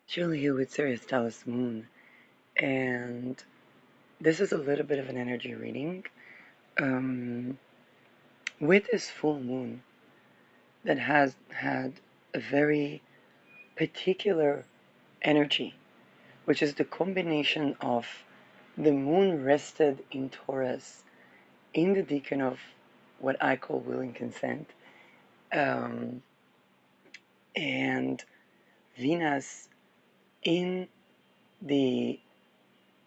Julie here with Sirius Dallas Moon, and this is a little bit of an energy reading. With this full moon that has had a very particular energy, which is the combination of the moon rested in Taurus in the decan of what I call will and consent, um, and Venus in the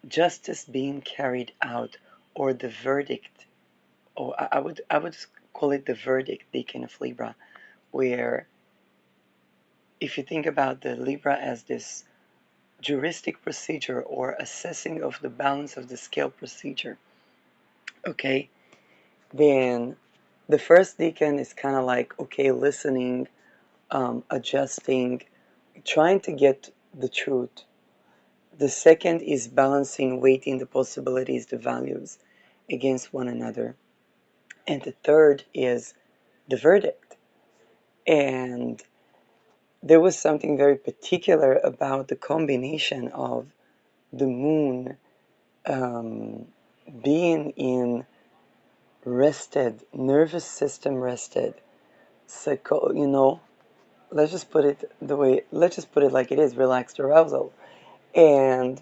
justice being carried out, or the verdict, or I would call it the verdict decan of Libra, where if you think about the Libra as this juristic procedure or assessing of the balance of the scale procedure, okay, then the first decan is kind of like, okay, listening, adjusting, trying to get the truth. The second is balancing, weighting the possibilities, the values against one another. And the third is the verdict. And there was something very particular about the combination of the moon being in rested, nervous system rested, let's just put it let's just put it like it is, relaxed arousal. And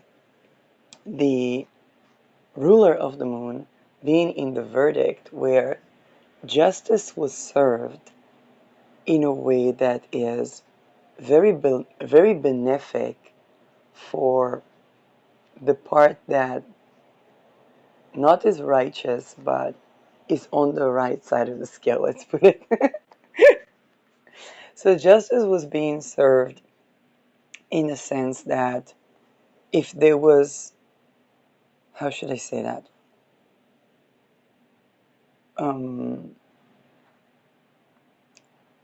the ruler of the moon being in the verdict, where justice was served in a way that is very benefic for the part that not is righteous but is on the right side of the scale, let's put it. So justice was being served in the sense that if there was, how should I say that? Um,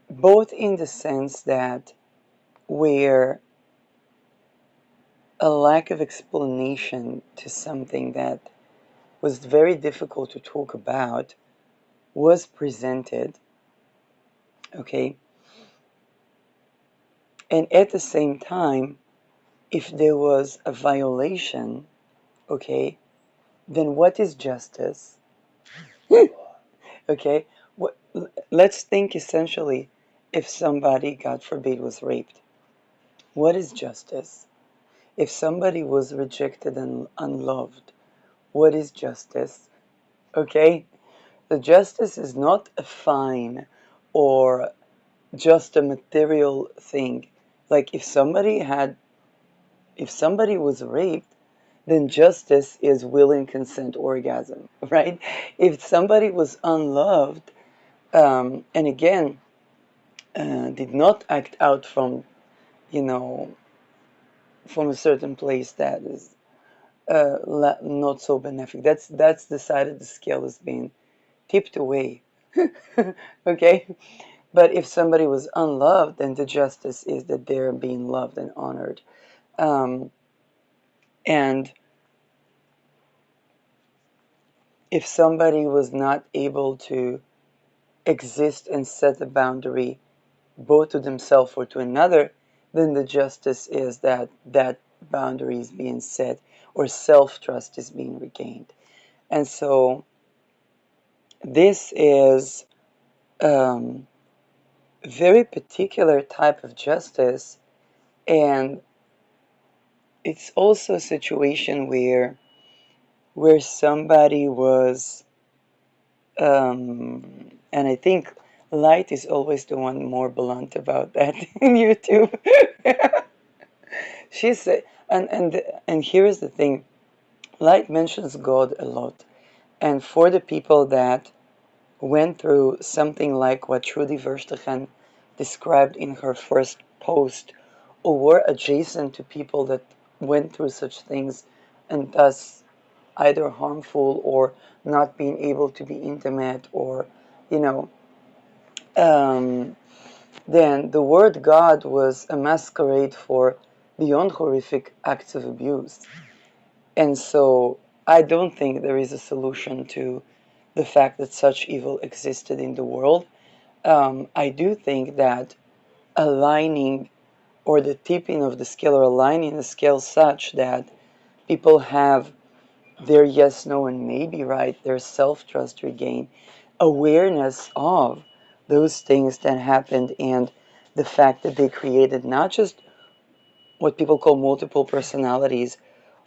Both in the sense that where a lack of explanation to something that was very difficult to talk about was presented, okay? And at the same time, if there was a violation, okay, then what is justice? Okay, let's think essentially, if somebody, God forbid, was raped, what is justice? If somebody was rejected and unloved, what is justice? Okay, the justice is not a fine or just a material thing. Like if somebody was raped, then justice is willing consent orgasm, right? If somebody was unloved, and again, did not act out from, you know, from a certain place that is not so benefic. That's the side of the scale is being tipped away. Okay, but if somebody was unloved, then the justice is that they're being loved and honored. Um, and if somebody was not able to exist and set a boundary both to themselves or to another, then the justice is that that boundary is being set or self-trust is being regained. And so this is very particular type of justice, and it's also a situation where somebody was, and I think Light is always the one more blunt about that in YouTube. She said, and here is the thing: Light mentions God a lot, and for the people that went through something like what Trudy Verstegen described in her first post, or were adjacent to people that went through such things and thus either harmful or not being able to be intimate, or, you know, um, then the word God was a masquerade for beyond horrific acts of abuse. And so I don't think there is a solution to the fact that such evil existed in the world. I do think that aligning or the tipping of the scale, or aligning the scale such that people have their yes, no, and maybe right, their self-trust regained, awareness of those things that happened, and the fact that they created not just what people call multiple personalities,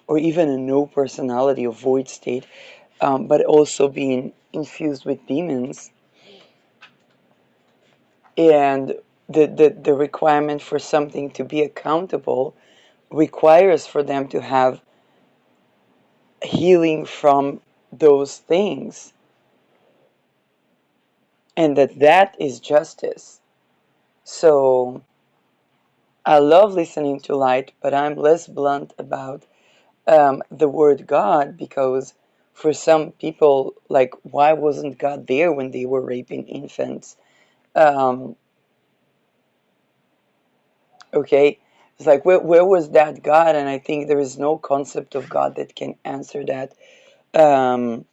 or even a no personality or void state, but also being infused with demons. And the requirement for something to be accountable requires for them to have healing from those things, and that is justice. So I love listening to light, but I'm less blunt about the word God, because for some people, like, why wasn't God there when they were raping infants? Um, okay, it's like, where was that God? And I think there is no concept of God that can answer that, um,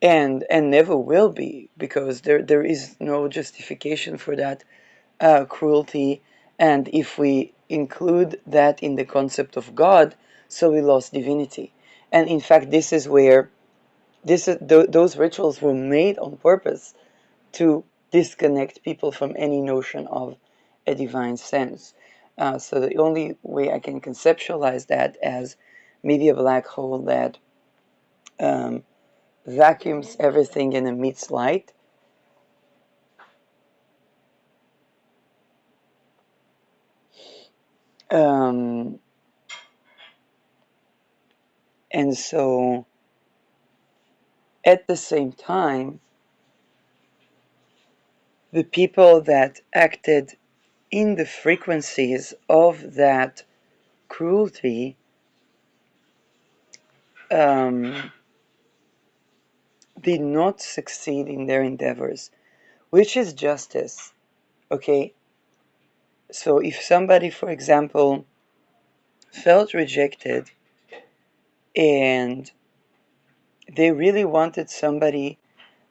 and never will be, because there is no justification for that cruelty. And if we include that in the concept of God, so we lost divinity. And in fact, this is where those rituals were made on purpose to disconnect people from any notion of a divine sense. So the only way I can conceptualize that as maybe a black hole that um, vacuums everything and emits light. Um, and so at the same time, the people that acted in the frequencies of that cruelty um, did not succeed in their endeavors, which is justice. Okay, so if somebody, for example, felt rejected and they really wanted somebody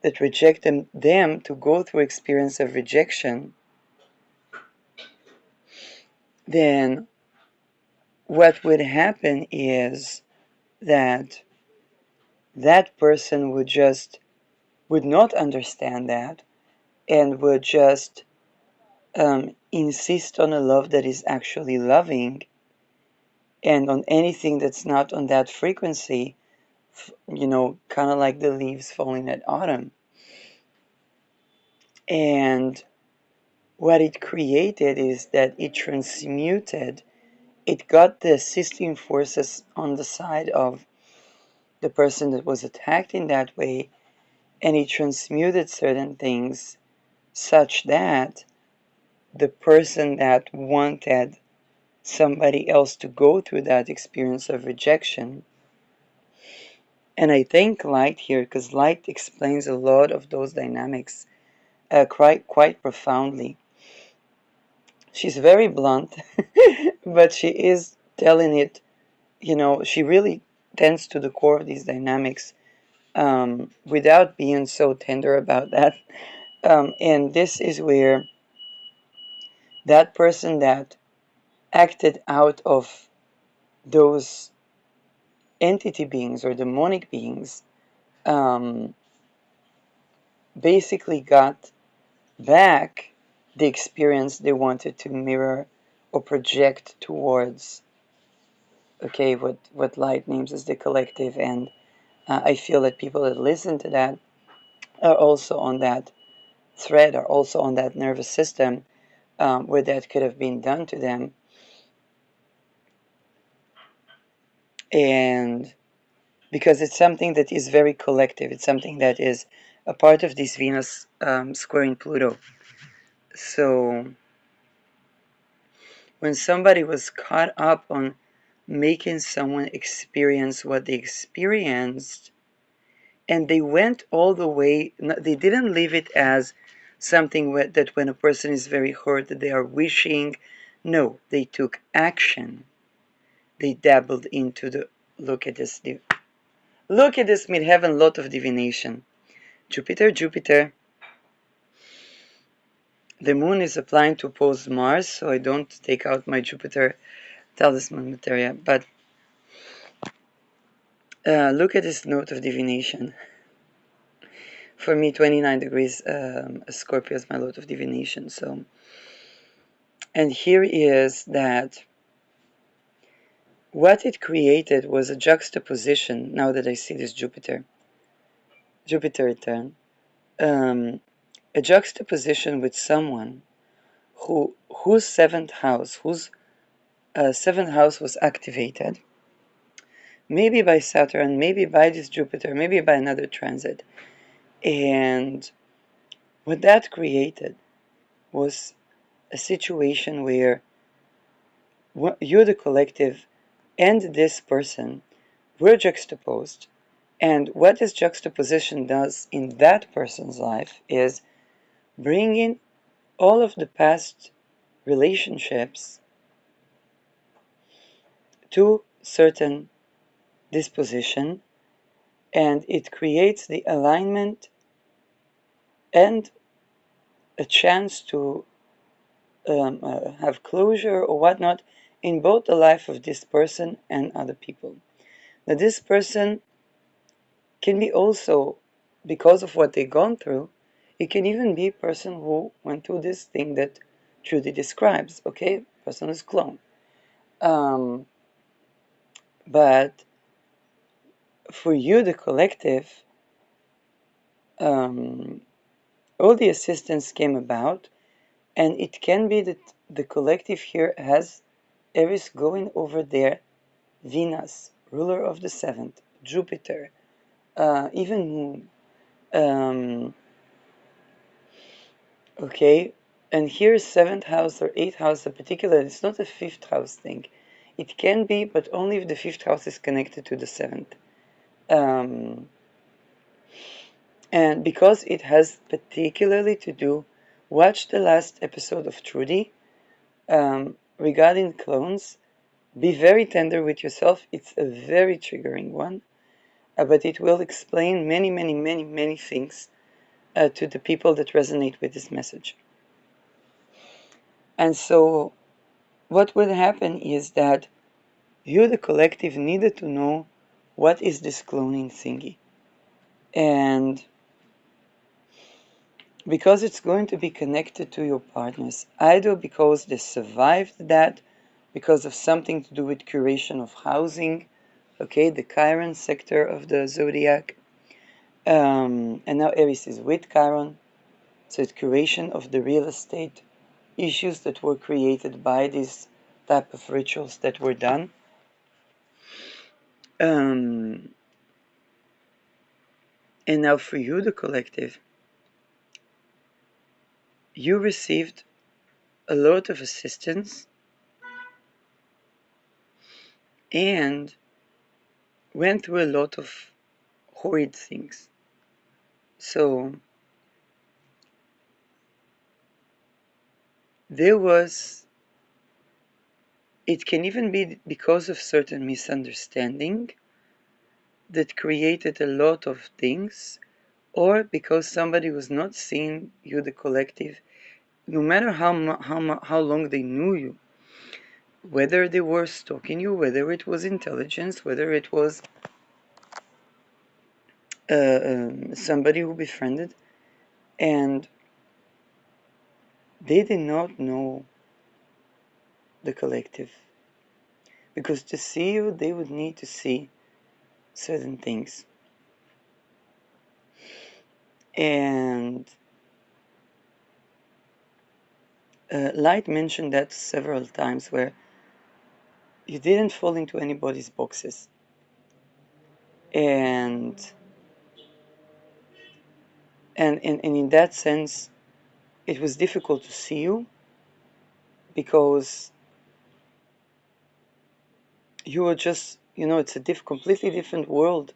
that rejected them to go through experience of rejection, then what would happen is that that person would not understand that, and would just insist on a love that is actually loving, and on anything that's not on that frequency, kind of like the leaves falling at autumn. And what it created is that it transmuted, it got the assisting forces on the side of the person that was attacked in that way, and it transmuted certain things such that the person that wanted somebody else to go through that experience of rejection. And I thank light here, because light explains a lot of those dynamics quite profoundly. She's very blunt, but she is telling it, she really tends to the core of these dynamics, without being so tender about that. And this is where that person that acted out of those entity beings or demonic beings um, basically got back the experience they wanted to mirror or project towards, okay, what light names as the collective. And I feel that people that listen to that are also on that thread, are also on that nervous system, where that could have been done to them. And because it's something that is very collective, it's something that is a part of this Venus squaring Pluto. So when somebody was caught up on making someone experience what they experienced, and they went all the way, they didn't leave it as something that when a person is very hurt that they are wishing. No, they took action. They dabbled into the, look at this midheaven, lot of divination. Jupiter, the moon is applying to oppose Mars, so I don't take out my Jupiter talisman materia. But look at this note of divination. For me, 29 degrees Scorpio is my lot of divination. So, and here is that what it created was a juxtaposition. Now that I see this Jupiter return, a juxtaposition with someone whose seventh house was activated, maybe by Saturn, maybe by this Jupiter, maybe by another transit. And what that created was a situation where you, the collective, and this person were juxtaposed. And what this juxtaposition does in that person's life is bringing all of the past relationships to certain disposition, and it creates the alignment and a chance to have closure or whatnot in both the life of this person and other people. Now, this person can be also, because of what they've gone through, it can even be a person who went through this thing that Trudy describes, okay? Person is clone. But for you, the collective, all the assistance came about, and it can be that the collective here has Eris going over there, Venus, ruler of the seventh, Jupiter, even Moon. Okay, and here is seventh house or eighth house, in particular, it's not a fifth house thing. It can be, but only if the fifth house is connected to the seventh. And because it has particularly to do, watch the last episode of Trudy regarding clones. Be very tender with yourself. It's a very triggering one, but it will explain many, many, many, many things to the people that resonate with this message. And so what will happen is that you, the collective, needed to know what is this cloning thingy. And because it's going to be connected to your partners, either because they survived that, because of something to do with curation of housing, okay, the Chiron sector of the zodiac, and now Aries is with Chiron, so it's curation of the real estate issues that were created by these type of rituals that were done. And now for you, the collective, you received a lot of assistance and went through a lot of horrid things. So there was, it can even be because of certain misunderstanding that created a lot of things, or because somebody was not seeing you, the collective, no matter how long they knew you, whether they were stalking you, whether it was intelligence, whether it was somebody who befriended, and they did not know the collective. Because to see you, they would need to see certain things. And Light mentioned that several times, where you didn't fall into anybody's boxes. And in that sense, it was difficult to see you because you were just, it's a completely different world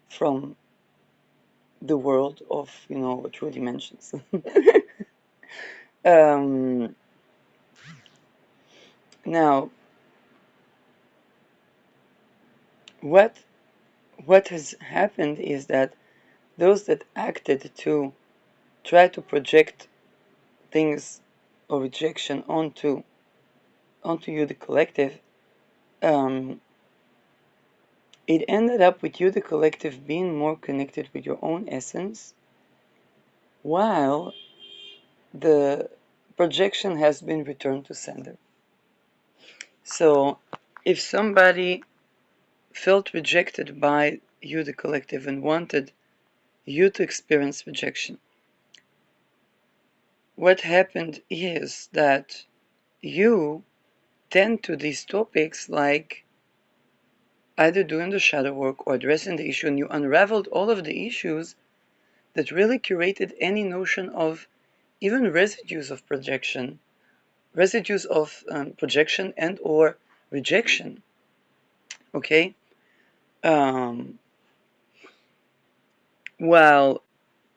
from the world of, true dimensions. Now, what has happened is that those that acted to try to project things or rejection onto you, the collective, it ended up with you, the collective, being more connected with your own essence, while the projection has been returned to sender. So if somebody felt rejected by you, the collective, and wanted you to experience rejection, what happened is that you tend to these topics like either doing the shadow work or addressing the issue, and you unraveled all of the issues that really curated any notion of even residues of projection, projection and or rejection. Okay, while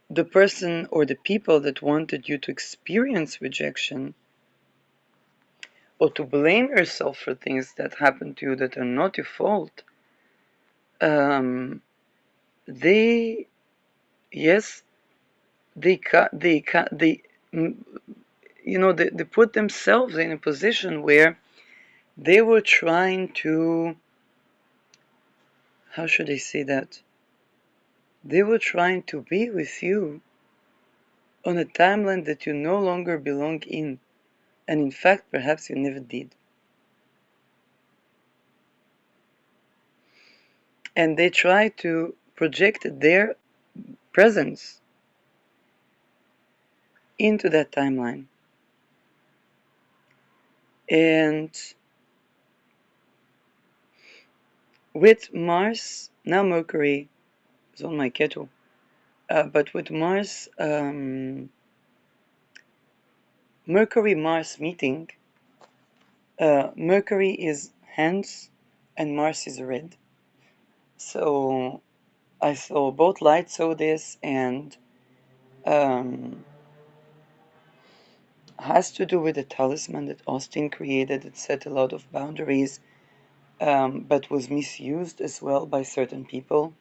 the person or the people that wanted you to experience rejection or to blame yourself for things that happen to you that are not your fault, they, yes, they they put themselves in a position where they were trying to, how should I say that? They were trying to be with you on a timeline that you no longer belong in, and in fact, perhaps you never did. And they try to project their presence into that timeline. And with Mars, now Mercury is on my Ketu, but with Mars, Mercury-Mars meeting, Mercury is hands and Mars is red. So I saw both lights saw this, and has to do with the talisman that Austin created. It set a lot of boundaries, but was misused as well by certain people.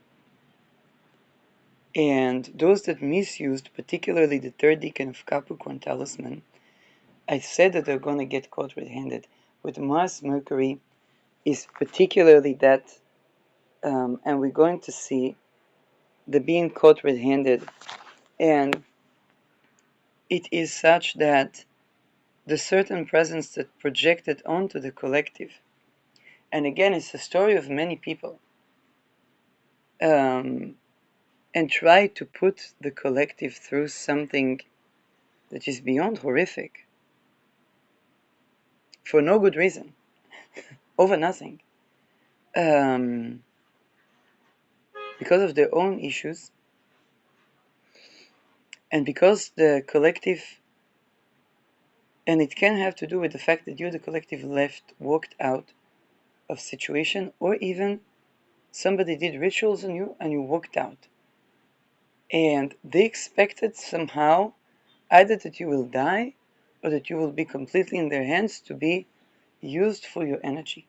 And those that misused, particularly the third decan of Capricorn talisman, I said that they're going to get caught red-handed. With Mars Mercury is particularly that, and we're going to see the being caught red-handed. And it is such that the certain presence that projected onto the collective, and again, it's a story of many people, and try to put the collective through something that is beyond horrific for no good reason, over nothing, because of their own issues, and because the collective, and it can have to do with the fact that you, the collective, walked out of situation, or even somebody did rituals on you and you walked out. And they expected somehow either that you will die or that you will be completely in their hands to be used for your energy.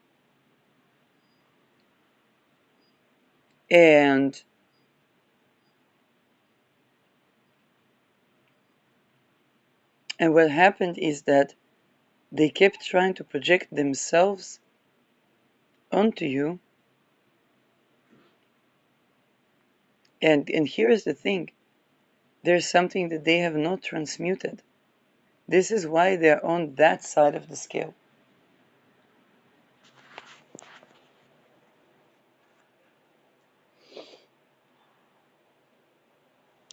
And what happened is that they kept trying to project themselves onto you. And here is the thing. There's something that they have not transmuted. This is why they're on that side of the scale.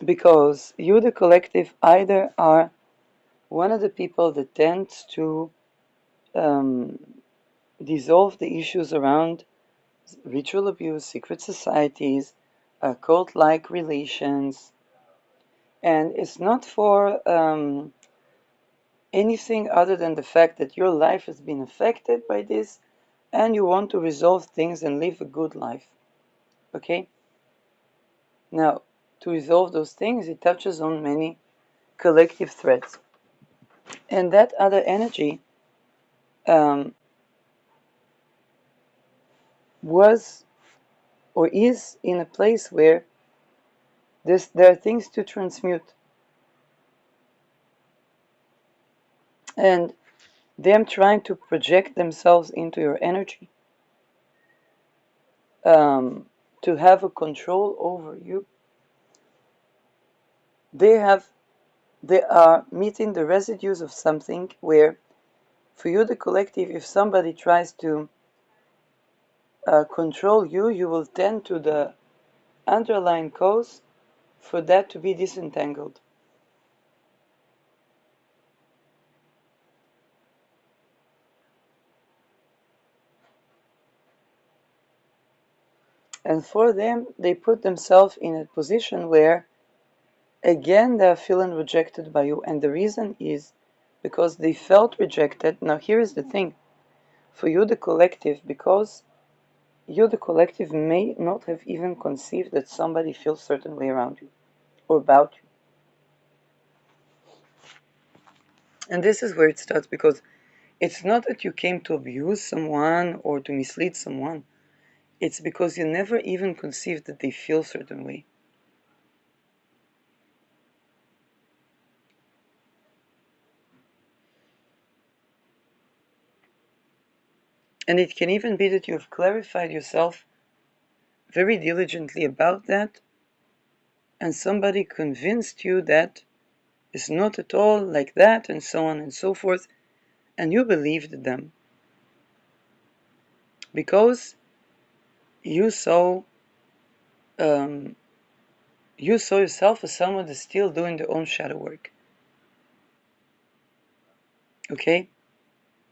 Because you, the collective, either are one of the people that tends to dissolve the issues around ritual abuse, secret societies, cult-like relations, and it's not for anything other than the fact that your life has been affected by this and you want to resolve things and live a good life. Okay? Now, to resolve those things, it touches on many collective threads. And that other energy was or is in a place where there are things to transmute. and them trying to project themselves into your energy, to have a control over you, they are meeting the residues of something where, for you, the collective, if somebody tries to control you, you will tend to the underlying cause for that to be disentangled. And for them, they put themselves in a position where, again, they're feeling rejected by you. And the reason is because they felt rejected. Now, here is the thing. For you, the collective, because you, the collective, may not have even conceived that somebody feels a certain way around you or about you. And this is where it starts, because it's not that you came to abuse someone or to mislead someone. It's because you never even conceived that they feel a certain way. And it can even be that you have clarified yourself very diligently about that, and somebody convinced you that it's not at all like that, and so on and so forth, and you believed them because you saw um, you saw yourself as someone that's still doing their own shadow work. Okay?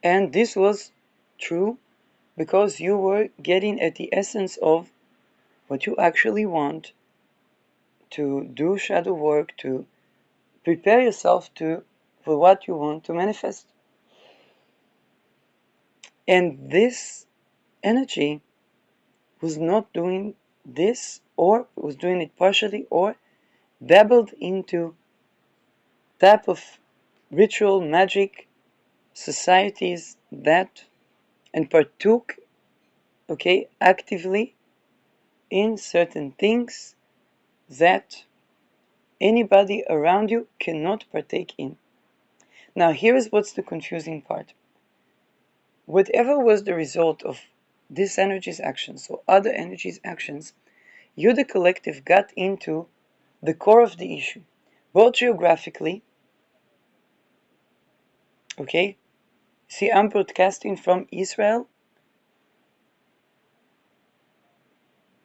And this was true because you were getting at the essence of what you actually want, to do shadow work, to prepare yourself for what you want to manifest. And this energy was not doing this, or was doing it partially, or dabbled into type of ritual magic societies that, and partook, okay, actively in certain things that anybody around you cannot partake in. Now, here is what's the confusing part. Whatever was the result of this energy's actions or other energies' actions, you, the collective, got into the core of the issue, both geographically, okay? See, I'm broadcasting from Israel,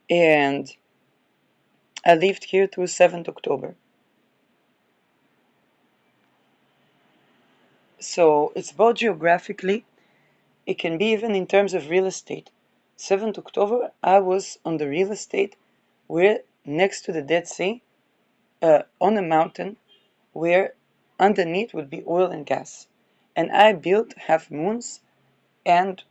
and I lived here through 7th October. So it's both geographically, it can be even in terms of real estate. 7th October, I was on the real estate where next to the Dead Sea, on a mountain where underneath would be oil and gas. And I built half moons and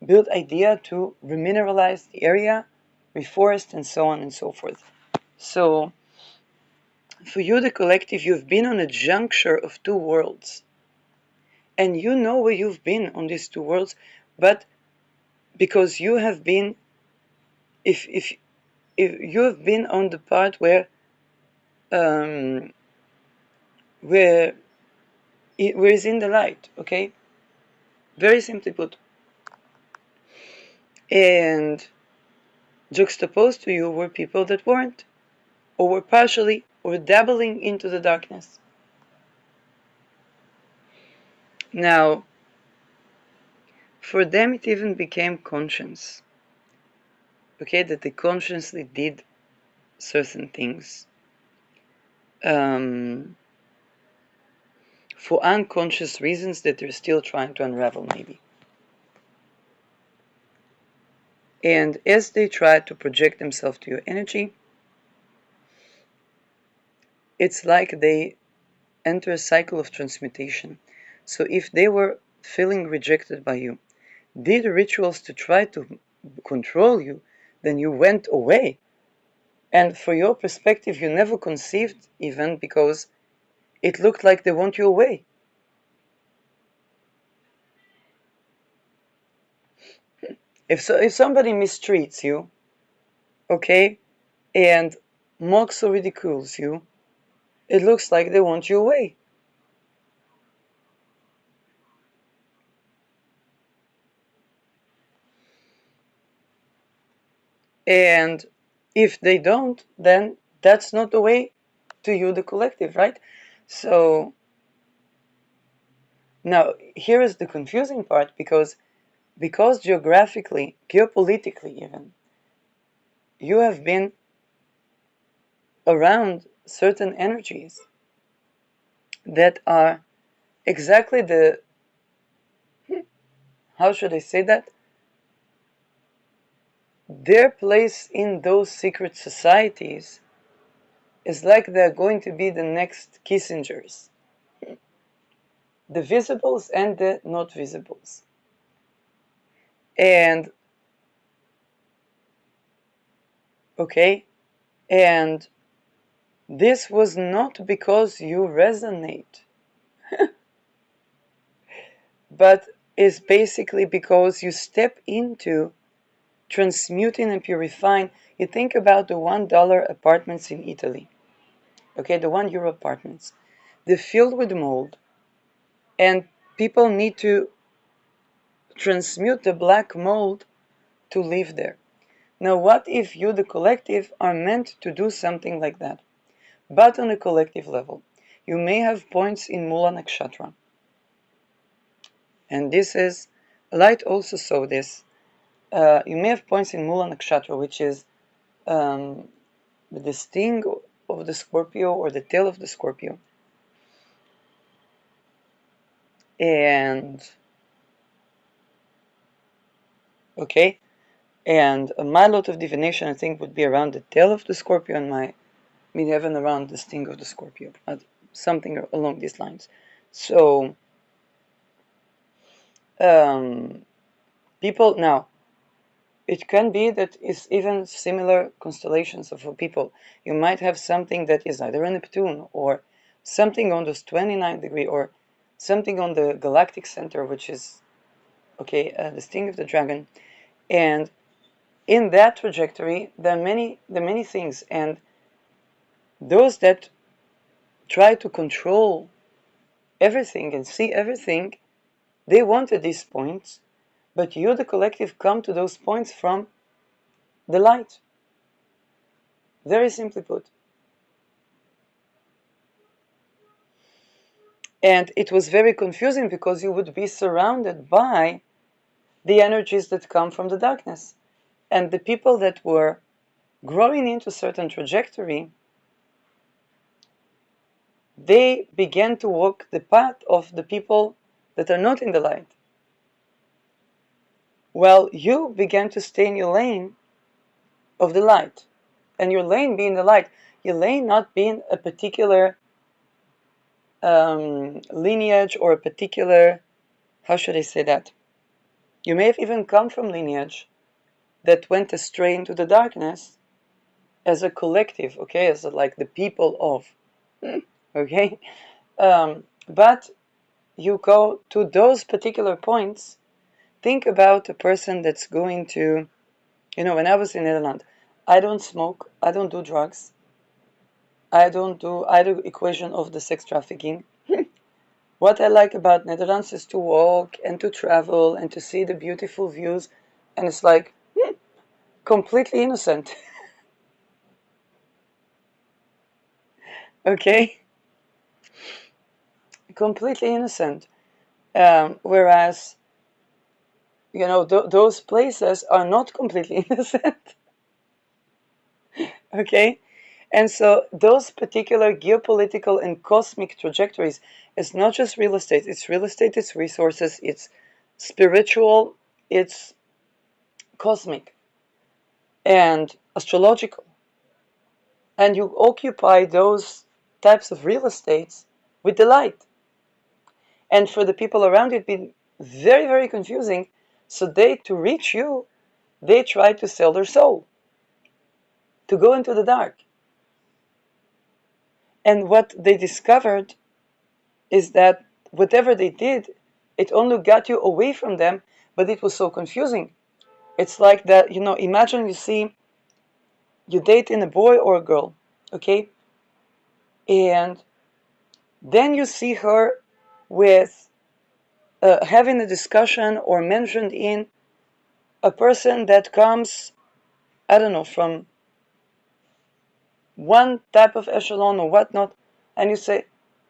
built idea to remineralize the area, reforest, and so on and so forth. So for you, the collective, you've been on a juncture of two worlds. And you know where you've been on these two worlds, but because you have been, if you have been on the part um, where where is in the light, okay? Very simply put. And juxtaposed to you were people that weren't, or were partially, or dabbling into the darkness. Now, for them it even became conscious, okay, that they consciously did certain things for unconscious reasons that they're still trying to unravel, maybe. And as they try to project themselves to your energy, it's like they enter a cycle of transmutation. So if they were feeling rejected by you, did rituals to try to control you, then you went away. And for your perspective, you never conceived even because it looked like they want you away. If somebody mistreats you, okay, and mocks or ridicules you, it looks like they want you away. And if they don't, then that's not the way to you, the collective, right? So now here is the confusing part, because geographically, geopolitically even, you have been around certain energies that are exactly the, how should I say that? Their place in those secret societies is like they're going to be the next Kissingers, the visibles and the not visibles. And okay, and this was not because you resonate, but is basically because you step into transmuting and purifying. You think about the $1 apartments in Italy, okay, the €1 apartments. They're filled with mold, and people need to transmute the black mold to live there. Now, what if you, the collective, are meant to do something like that, but on a collective level? You may have points in Mula Nakshatra, and this is, Light also saw this. You may have points in Mula Nakshatra, which is the sting of the Scorpio, or the tail of the Scorpio. And okay, and my lot of divination, I think, would be around the tail of the Scorpio, and my midheaven around the sting of the Scorpio, something along these lines. So people, now it can be that it's even similar constellations of people. You might have something that is either a Neptune, or something on this 29 degree, or something on the galactic center, which is okay, the sting of the dragon. And in that trajectory, there are many things, and those that try to control everything and see everything, they wanted these points, but you, the collective, come to those points from the light. Very simply put. And it was very confusing, because you would be surrounded by the energies that come from the darkness. And the people that were growing into certain trajectory, they began to walk the path of the people that are not in the light. Well, you began to stay in your lane of the light. And your lane being the light, your lane not being a particular lineage, or a particular, how should I say that? You may have even come from lineage that went astray into the darkness as a collective, okay, as like the people of, okay? But you go to those particular points. Think about a person that's going to, when I was in Netherlands, I don't smoke, I don't do drugs, I don't do either equation of the sex trafficking. What I like about Netherlands is to walk and to travel and to see the beautiful views, and it's like completely innocent. Okay? Completely innocent. Whereas, those places are not completely innocent. Okay? And so those particular geopolitical and cosmic trajectories, it's not just real estate, it's resources, it's spiritual, it's cosmic and astrological. And you occupy those types of real estates with the light. And for the people around you, it's been very, very confusing. So to reach you, they try to sell their soul, to go into the dark. And what they discovered is that whatever they did, it only got you away from them, but it was so confusing. It's like that, imagine you date in a boy or a girl, okay? And then you see her with having a discussion or mentioned in a person that comes I don't know, from one type of echelon or whatnot, and you say,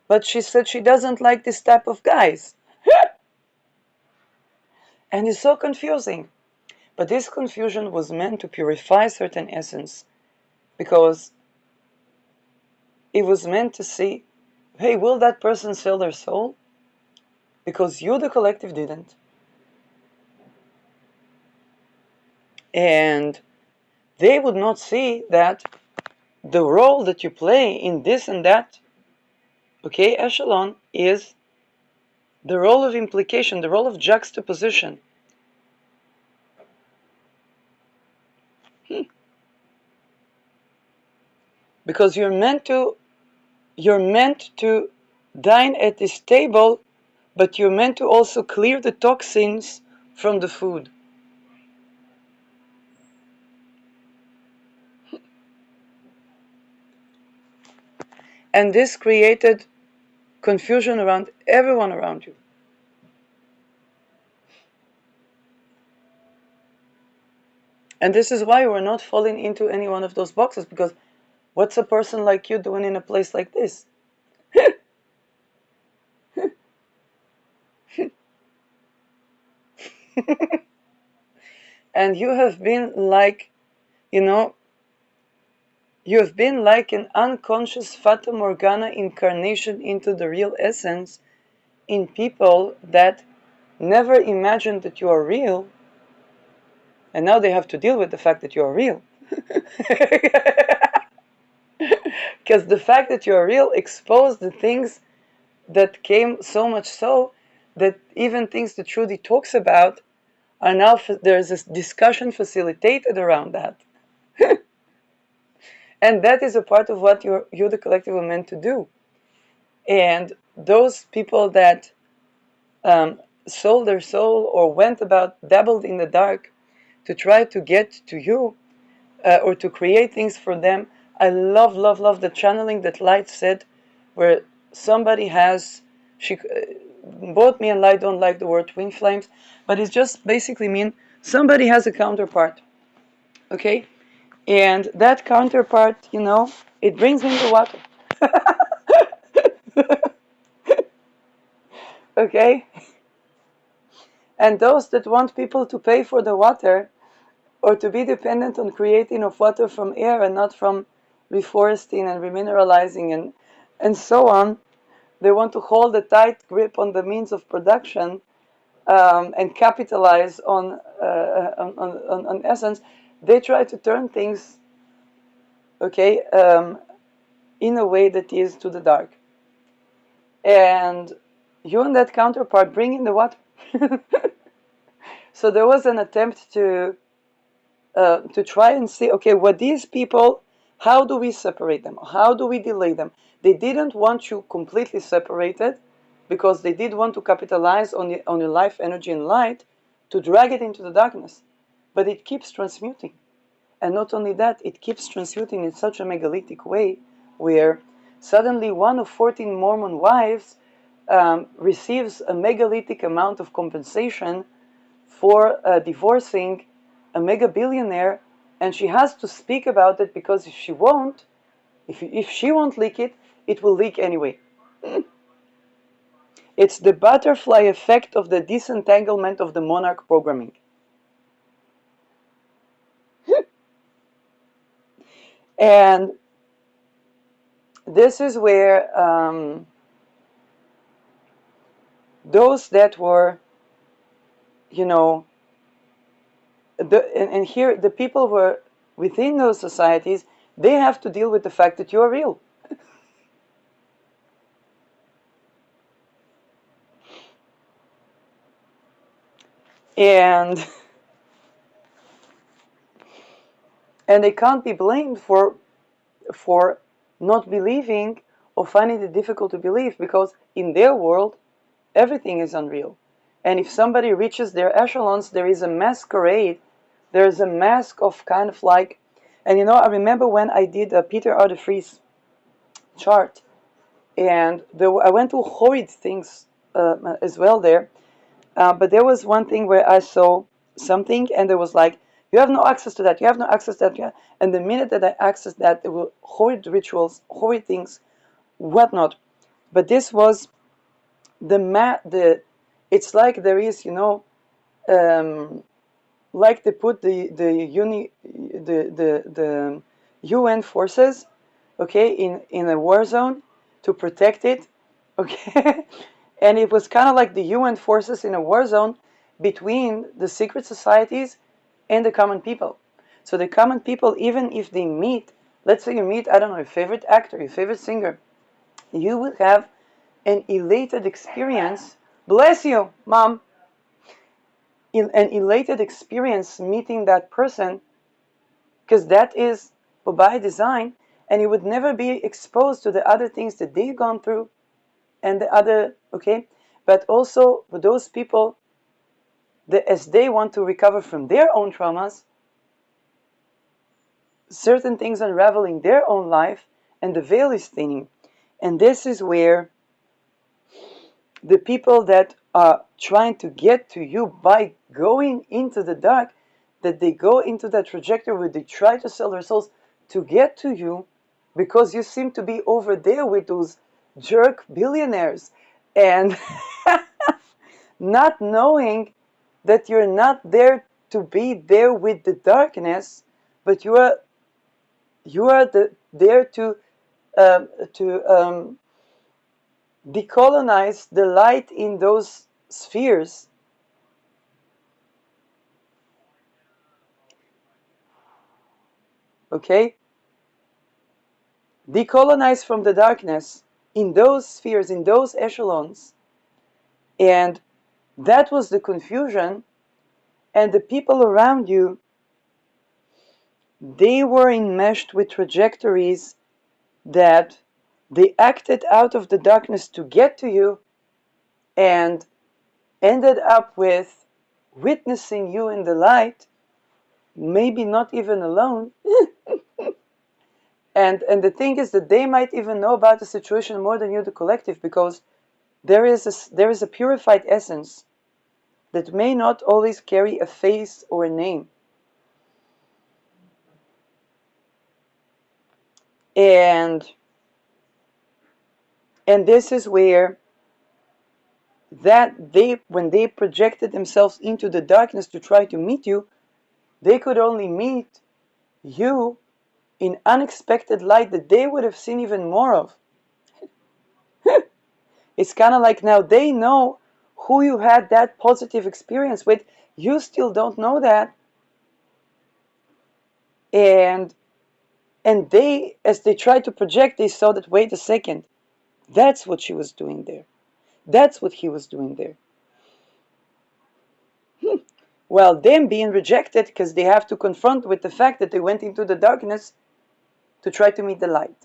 but she said she doesn't like this type of guys. And it's so confusing. But this confusion was meant to purify certain essence, because it was meant to see, hey, will that person sell their soul? Because you, the collective, didn't. And they would not see that the role that you play in this and that, okay, echelon is the role of implication, the role of juxtaposition. Because you're meant to dine at this table, but you're meant to also clear the toxins from the food. And this created confusion around everyone around you. And this is why we're not falling into any one of those boxes, because what's a person like you doing in a place like this? And you have been like, you have been like an unconscious Fata Morgana incarnation into the real essence in people that never imagined that you are real, and now they have to deal with the fact that you are real. Because the fact that you are real exposed the things that came, so much so that even things that Trudy talks about are now, there's this discussion facilitated around that. And that is a part of what you, the collective, are meant to do. And those people that sold their soul or went about, dabbled in the dark to try to get to you, or to create things for them. I love, love, love the channeling that Light said, where somebody has, both me and Light don't like the word twin flames, but it just basically means somebody has a counterpart, okay? And that counterpart, it brings in the water. Okay? And those that want people to pay for the water, or to be dependent on creating of water from air and not from reforesting and remineralizing and so on, they want to hold a tight grip on the means of production, and capitalize on essence. They try to turn things, okay, in a way that is to the dark. And you and that counterpart bring in the water. So there was an attempt to try and see, okay, what these people, how do we separate them? How do we delay them? They didn't want you completely separated, because they did want to capitalize on your life, energy, and light to drag it into the darkness. But it keeps transmuting. And not only that, it keeps transmuting in such a megalithic way where suddenly one of 14 Mormon wives receives a megalithic amount of compensation for divorcing a mega billionaire, and she has to speak about it, because if she won't leak it, it will leak anyway. It's the butterfly effect of the disentanglement of the monarch programming. And this is where those that were, and here the people were within those societies, they have to deal with the fact that you are real. And they can't be blamed for not believing or finding it difficult to believe, because in their world everything is unreal. And if somebody reaches their echelons, there is a masquerade, there's a mask of kind of like, and I remember when I did a Peter R. de Vries chart, and I went through horrid things as well there, but there was one thing where I saw something, and there was like, You have no access to that. You have no access to that. And the minute that I access that, there were horrid rituals, horrid things, whatnot. But this was the. It's like there is, like they put the UN forces, okay, in a war zone to protect it, okay, and it was kind of like the UN forces in a war zone between the secret societies and the common people. So the common people, even if they meet, let's say you meet, I don't know, your favorite actor, your favorite singer, you will have an elated experience. Bless you, mom. An elated experience meeting that person, because that is by design, and you would never be exposed to the other things that they've gone through and the other, okay, but also for those people that as they want to recover from their own traumas, certain things unravel in their own life, and the veil is thinning. And this is where the people that are trying to get to you by going into the dark, that they go into that trajectory where they try to sell their souls to get to you, because you seem to be over there with those jerk billionaires, and not knowing that you're not there to be there with the darkness, but there to decolonize the light in those spheres. Okay? Decolonize from the darkness in those spheres, in those echelons. And that was the confusion. And the people around you, they were enmeshed with trajectories that they acted out of the darkness to get to you, and ended up with witnessing you in the light, maybe not even alone. And the thing is that they might even know about the situation more than you, the collective, because there is a purified essence that may not always carry a face or a name. And this is where that when they projected themselves into the darkness to try to meet you, they could only meet you in unexpected light that they would have seen even more of. It's kind of like now they know who you had that positive experience with. You still don't know that. And they, as they tried to project, they saw that, wait a second, that's what she was doing there. That's what he was doing there. Well, them being rejected because they have to confront with the fact that they went into the darkness to try to meet the light.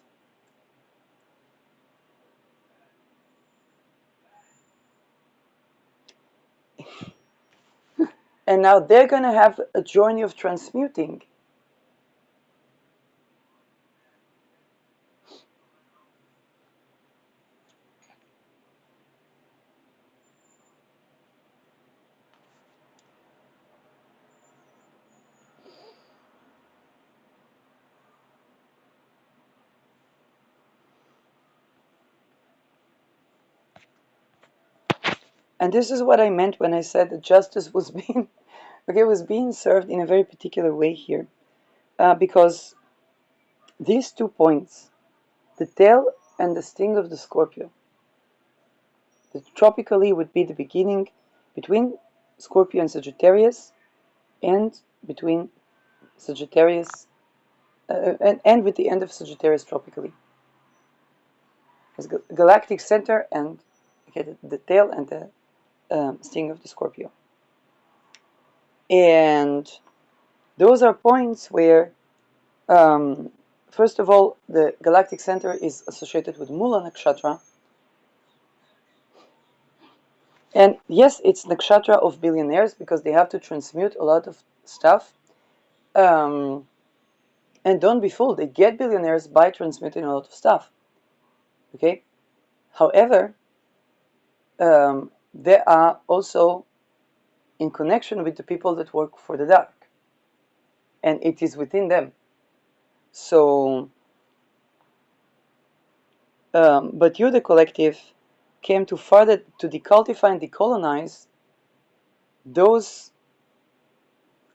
And now they're going to have a journey of transmuting. And this is what I meant when I said that justice was being, okay, was being served in a very particular way here. Because these 2 points, the tail and the sting of the Scorpio, the tropically would be the beginning between Scorpio and Sagittarius, and between Sagittarius, and with the end of Sagittarius tropically. It's galactic center and, okay, the tail and the sting of the Scorpio. And those are points where, first of all, the galactic center is associated with Mula Nakshatra. And yes, it's Nakshatra of billionaires because they have to transmute a lot of stuff. And don't be fooled, they get billionaires by transmuting a lot of stuff. Okay? However, they are also in connection with the people that work for the dark. and it is within them. So, but you, the collective, came to further to decultify and decolonize those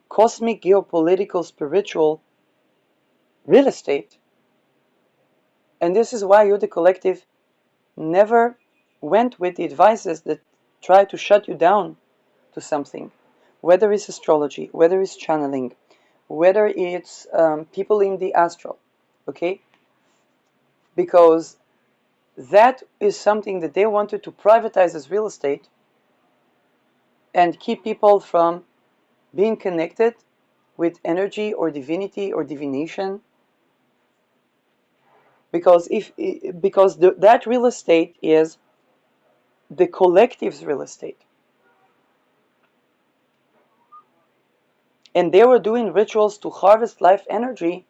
cosmic, geopolitical, spiritual real estate. And this is why you, the collective, never went with the advices that try to shut you down to something, whether it's astrology, whether it's channeling, whether it's people in the astral, okay? Because that is something that they wanted to privatize as real estate and keep people from being connected with energy or divinity or divination. Because that real estate is the collective's real estate. And they were doing rituals to harvest life energy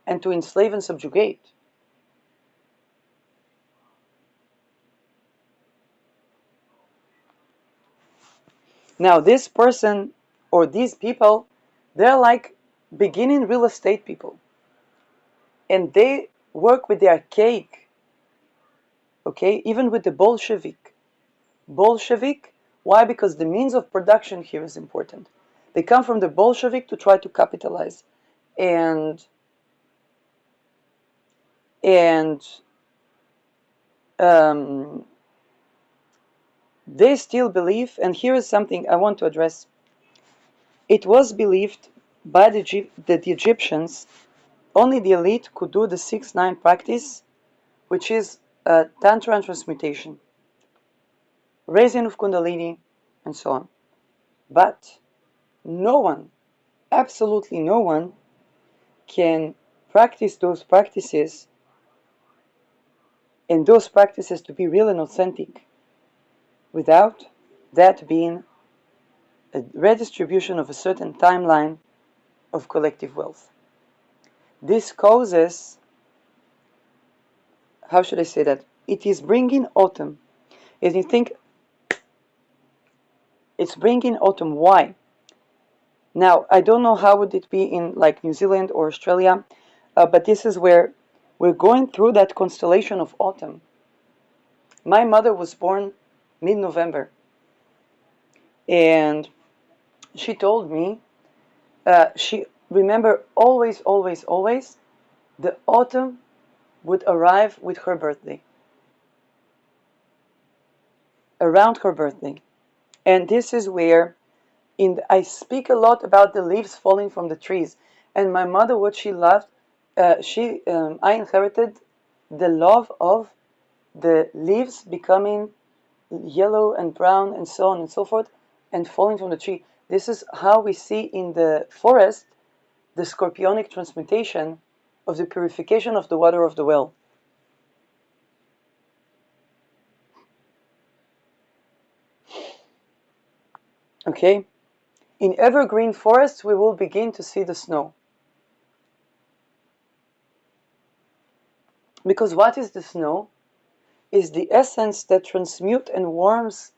and to enslave and subjugate. Now, this person or these people, they're like beginning real estate people. And they work with the archaic, okay, even with the Bolshevik. Bolshevik, why? Because the means of production here is important. They come from the Bolshevik to try to capitalize. And they still believe, and here is something I want to address. It was believed by that the Egyptians, only the elite could do the 6-9 practice, which is Tantra and transmutation, raising of Kundalini, and so on. But no one, absolutely no one, can practice those practices and those practices to be real and authentic without that being a redistribution of a certain timeline of collective wealth. This causes, how should I say that? It is bringing autumn. As you think, it's bringing autumn. Why? Now, I don't know how would it be in like New Zealand or Australia, but this is where we're going through that constellation of autumn. My mother was born mid-November, and she told me, she remember always, always, always, the autumn would arrive with her birthday, around her birthday. And this is where I speak a lot about the leaves falling from the trees. And my mother, what she loved, I inherited the love of the leaves becoming yellow and brown and so on and so forth and falling from the tree. This is how we see in the forest the scorpionic transmutation of the purification of the water of the well. Okay? In evergreen forests, we will begin to see the snow. Because what is the snow? Is the essence that transmutes and warms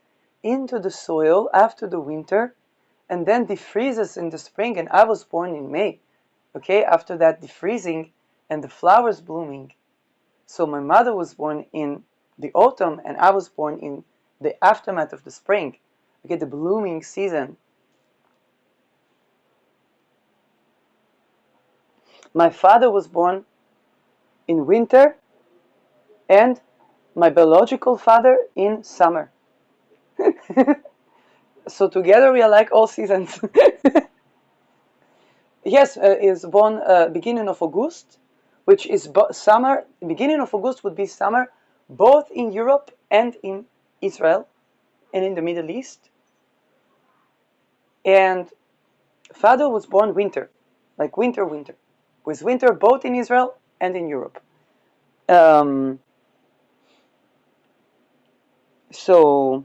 into the soil after the winter and then defreezes in the spring. And I was born in May, okay, after that defreezing and the flowers blooming. So my mother was born in the autumn and I was born in the aftermath of the spring, okay, the blooming season. My father was born in winter and my biological father in summer. So together we are like all seasons. Yes, is born beginning of August, which is summer. Beginning of August would be summer, both in Europe and in Israel and in the Middle East. And father was born winter, like winter, with winter both in Israel and in Europe. So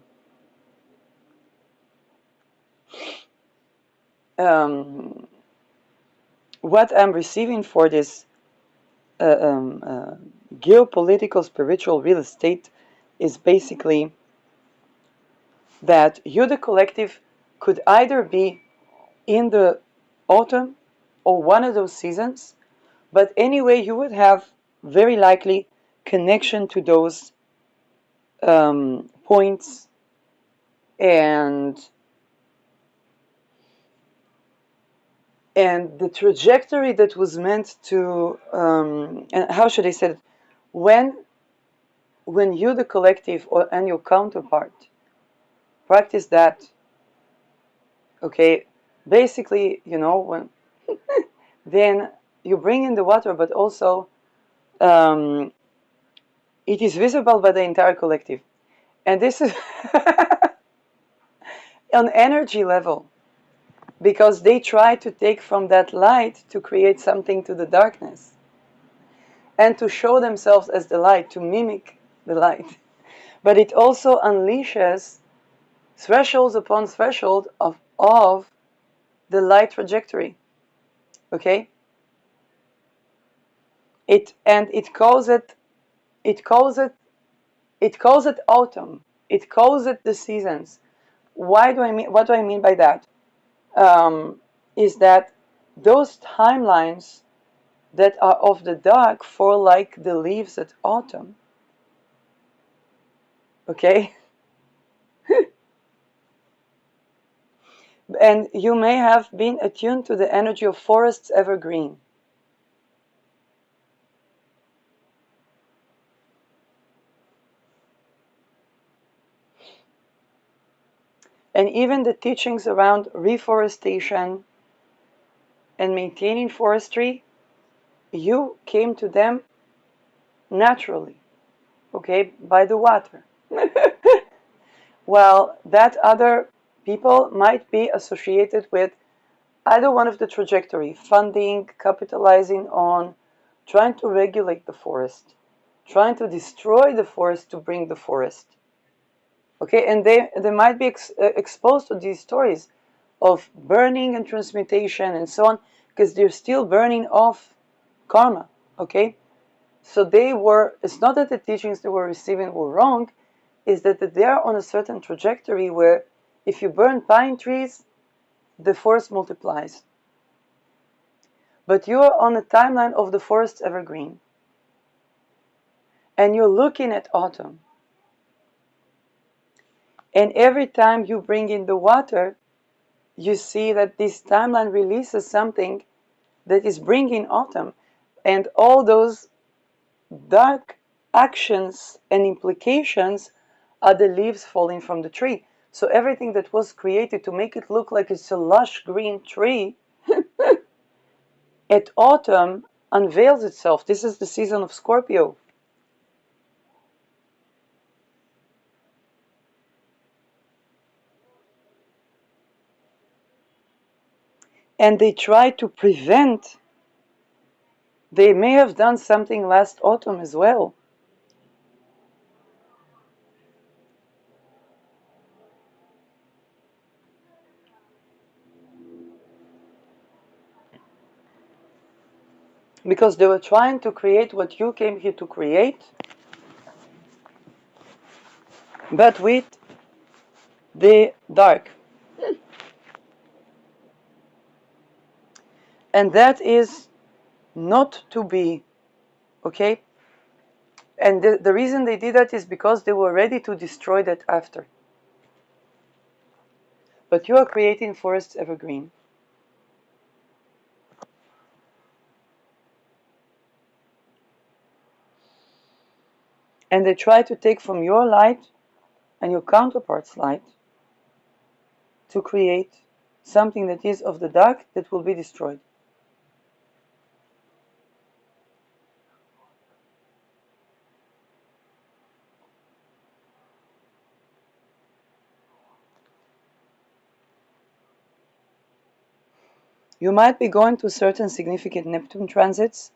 what I'm receiving for this geopolitical spiritual real estate is basically that you, the collective, could either be in the autumn or one of those seasons, but anyway, you would have very likely connection to those points, and the trajectory that was meant to, and how should I say it, when you, the collective, and your counterpart practice that, okay, basically, when then you bring in the water, but also it is visible by the entire collective. And this is on energy level, because they try to take from that light to create something to the darkness and to show themselves as the light, to mimic the light. But it also unleashes thresholds upon threshold of the light trajectory. Okay? It calls it autumn. It calls it the seasons. What do I mean by that? Is that those timelines that are of the dark fall like the leaves at autumn. Okay? And you may have been attuned to the energy of forests evergreen. And even the teachings around reforestation and maintaining forestry, you came to them naturally, okay, by the water. Well, that other people might be associated with either one of the trajectory, funding, capitalizing on, trying to regulate the forest, trying to destroy the forest to bring the forest. Okay, and they might be exposed to these stories of burning and transmutation and so on, because they're still burning off karma. Okay, so it's not that the teachings they were receiving were wrong, is that they are on a certain trajectory where if you burn pine trees, the forest multiplies. But you're on a timeline of the forest evergreen, and you're looking at autumn. And every time you bring in the water, you see that this timeline releases something that is bringing autumn. And all those dark actions and implications are the leaves falling from the tree. So everything that was created to make it look like it's a lush green tree at autumn unveils itself. This is the season of Scorpio. And they try to prevent, they may have done something last autumn as well. Because they were trying to create what you came here to create, but with the dark. And that is not to be, okay? And the reason they did that is because they were ready to destroy that after. But you are creating forests evergreen. And they try to take from your light and your counterpart's light to create something that is of the dark that will be destroyed. You might be going to certain significant Neptune transits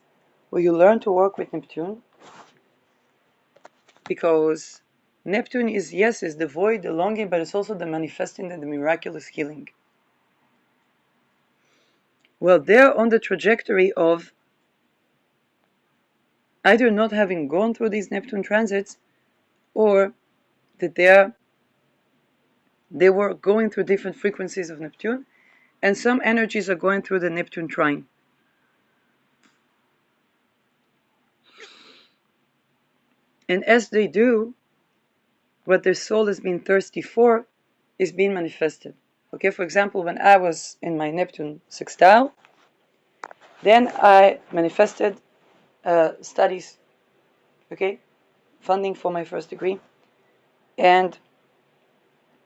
where you learn to work with Neptune, because Neptune is the void, the longing, but it's also the manifesting and the miraculous healing. Well, they're on the trajectory of either not having gone through these Neptune transits, or that they were going through different frequencies of Neptune, and some energies are going through the Neptune trine. And as they do, what their soul has been thirsty for is being manifested. Okay, for example, when I was in my Neptune sextile, then I manifested studies, okay, funding for my first degree, and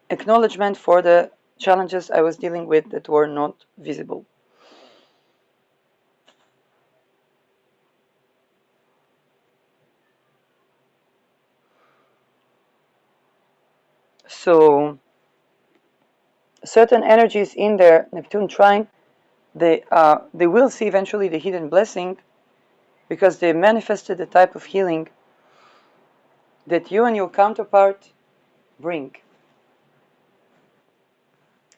acknowledgement for the challenges I was dealing with that were not visible. So certain energies in their Neptune trine, they will see eventually the hidden blessing because they manifested the type of healing that you and your counterpart bring.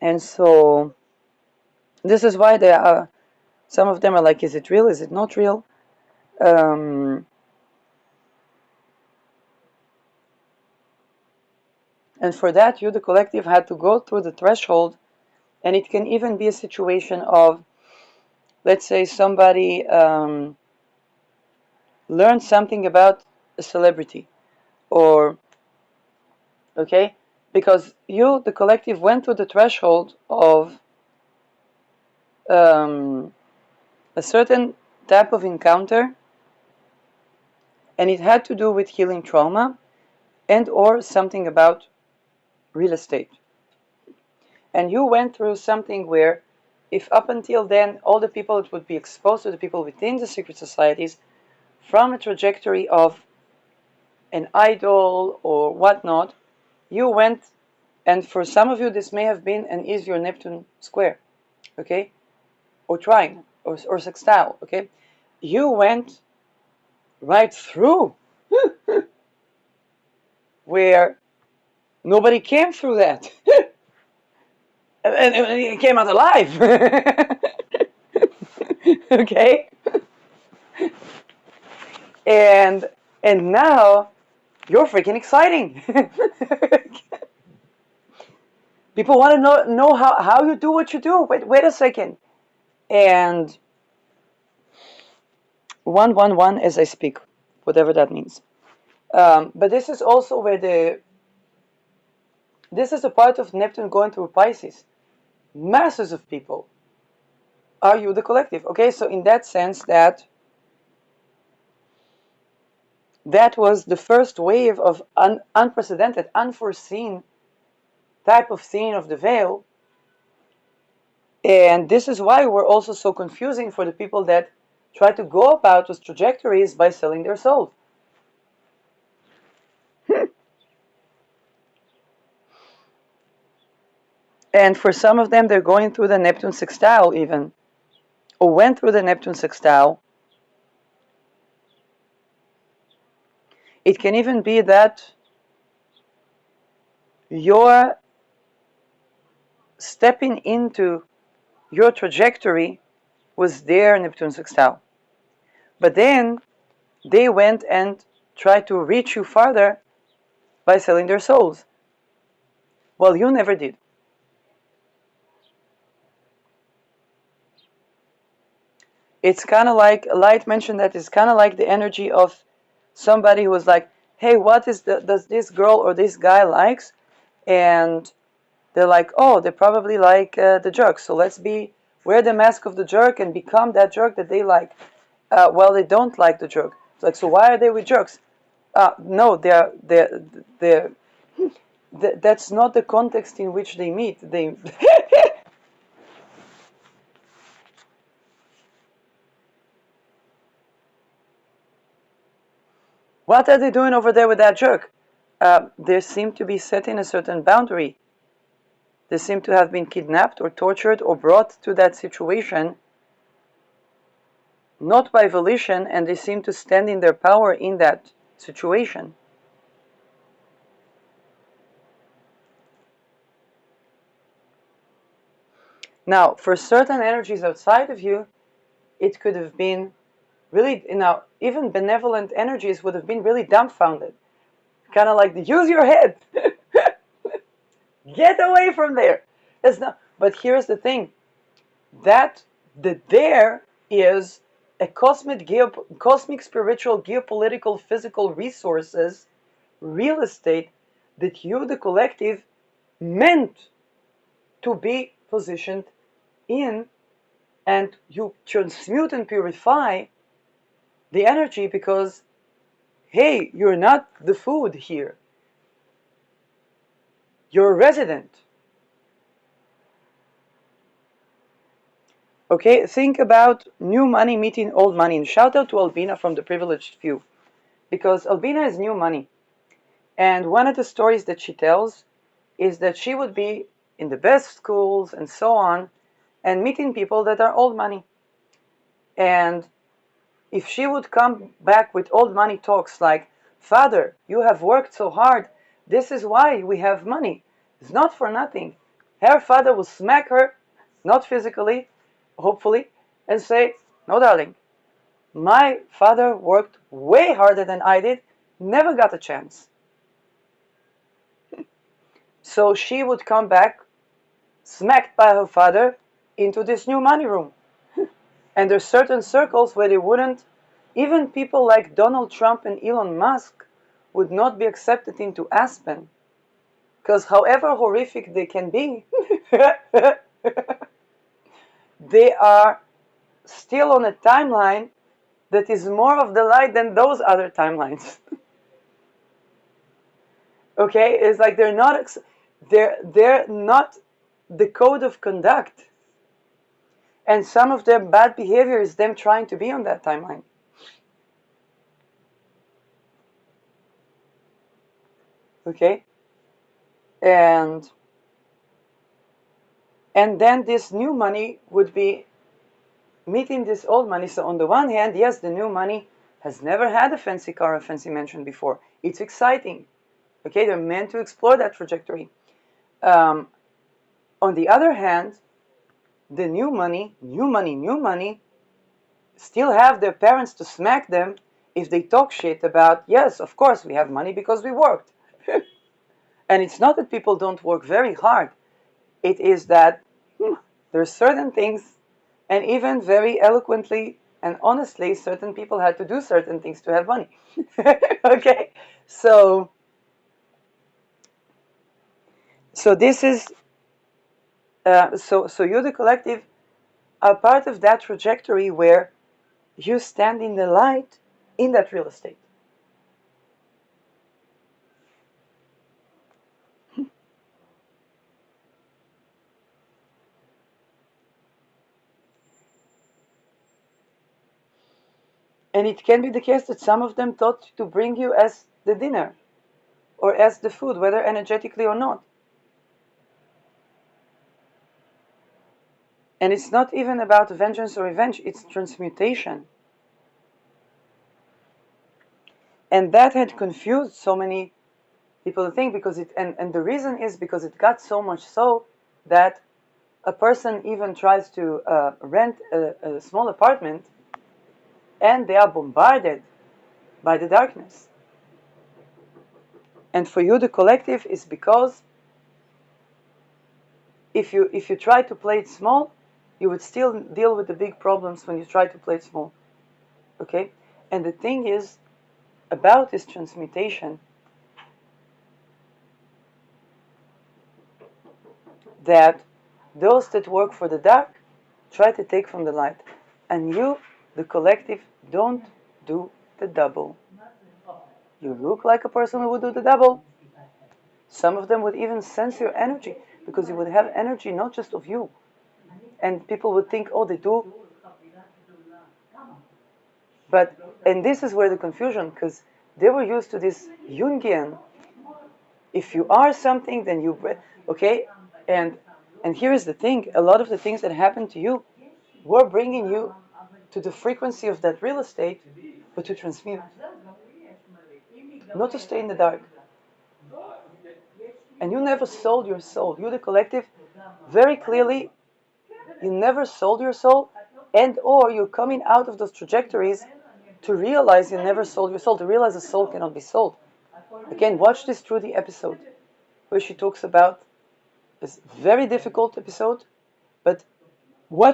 And so this is why they are, some of them are like, is it real? Is it not real? And for that, you, the collective, had to go through the threshold. And it can even be a situation of, let's say, somebody learned something about a celebrity, or, okay, because you, the collective, went through the threshold of a certain type of encounter, and it had to do with healing trauma and or something about real estate. And you went through something where, if up until then all the people that would be exposed to the people within the secret societies from a trajectory of an idol or whatnot, you went, and for some of you this may have been and is your Neptune square, okay, or trine, or sextile, okay, you went right through where nobody came through that. and he came out alive. Okay, and now you're freaking exciting. People want to know how you do what you do. Wait a second. And 111 as I speak, whatever that means. But this is also where this is a part of Neptune going through Pisces. Masses of people are you, the collective. Okay, so in that sense, that was the first wave of unprecedented, unforeseen type of seeing of the veil. And this is why we're also so confusing for the people that try to go about those trajectories by selling their souls. And for some of them, they're going through the Neptune sextile even, or went through the Neptune sextile. It can even be that you're stepping into your trajectory was their Neptune sextile. But then they went and tried to reach you farther by selling their souls. Well, you never did. It's kind of like, Light mentioned that it's kind of like the energy of somebody who was like, hey, what does this girl or this guy likes? And they're like, oh, they probably like the jerk. So let's wear the mask of the jerk and become that jerk that they like. Well, they don't like the jerk. It's like, so why are they with jerks? No, that's not the context in which they meet. They What are they doing over there with that jerk? They seem to be setting a certain boundary. They seem to have been kidnapped or tortured or brought to that situation, not by volition, and they seem to stand in their power in that situation. Now, for certain energies outside of you, it could have been really, even benevolent energies would have been really dumbfounded. Kind of like, use your head. Get away from there. But here's the thing. That the there is a cosmic, spiritual, geopolitical, physical resources, real estate that you, the collective, meant to be positioned in, and you transmute and purify the energy because, hey, you're not the food here. You're a resident. Okay, think about new money meeting old money. And shout out to Albina from the Privileged Few. Because Albina is new money. And one of the stories that she tells is that she would be in the best schools and so on, and meeting people that are old money. And if she would come back with old money talks like, Father, you have worked so hard. This is why we have money. It's not for nothing. Her father will smack her, not physically, hopefully, and say, no, darling, my father worked way harder than I did, never got a chance. So she would come back, smacked by her father, into this new money room. And there's certain circles where they wouldn't, even people like Donald Trump and Elon Musk would not be accepted into Aspen. Because however horrific they can be, they are still on a timeline that is more of the light than those other timelines. Okay, it's like they're not the code of conduct, and some of their bad behavior is them trying to be on that timeline. Okay, and then this new money would be meeting this old money. So on the one hand, yes, the new money has never had a fancy car, a fancy mansion before. It's exciting. Okay, they're meant to explore that trajectory. On the other hand, the new money, still have their parents to smack them if they talk shit about, yes, of course, we have money because we worked. And it's not that people don't work very hard. It is that there are certain things, and even very eloquently and honestly, certain people had to do certain things to have money. Okay? So this is, so you, the collective, are part of that trajectory where you stand in the light in that real estate. And it can be the case that some of them thought to bring you as the dinner or as the food, whether energetically or not. And it's not even about vengeance or revenge, it's transmutation. And that had confused so many people to think, because and the reason is because it got so much so that a person even tries to rent a small apartment and they are bombarded by the darkness. And for you, the collective, is because if you try to play it small, you would still deal with the big problems when you try to play it small. Okay? And the thing is about this transmutation that those that work for the dark try to take from the light. And you, the collective, don't do the double. You look like a person who would do the double. Some of them would even sense your energy, because you would have energy not just of you. And people would think, oh, they do. But, and this is where the confusion, because they were used to this Jungian, if you are something, then you, okay? And here is the thing, a lot of the things that happen to you were bringing you to the frequency of that real estate, but to transmute, not to stay in the dark. And you never sold your soul. You, the collective, very clearly, you never sold your soul, and or you're coming out of those trajectories to realize you never sold your soul, to realize a soul cannot be sold. Again, watch this Trudy episode, where she talks about this very difficult episode, but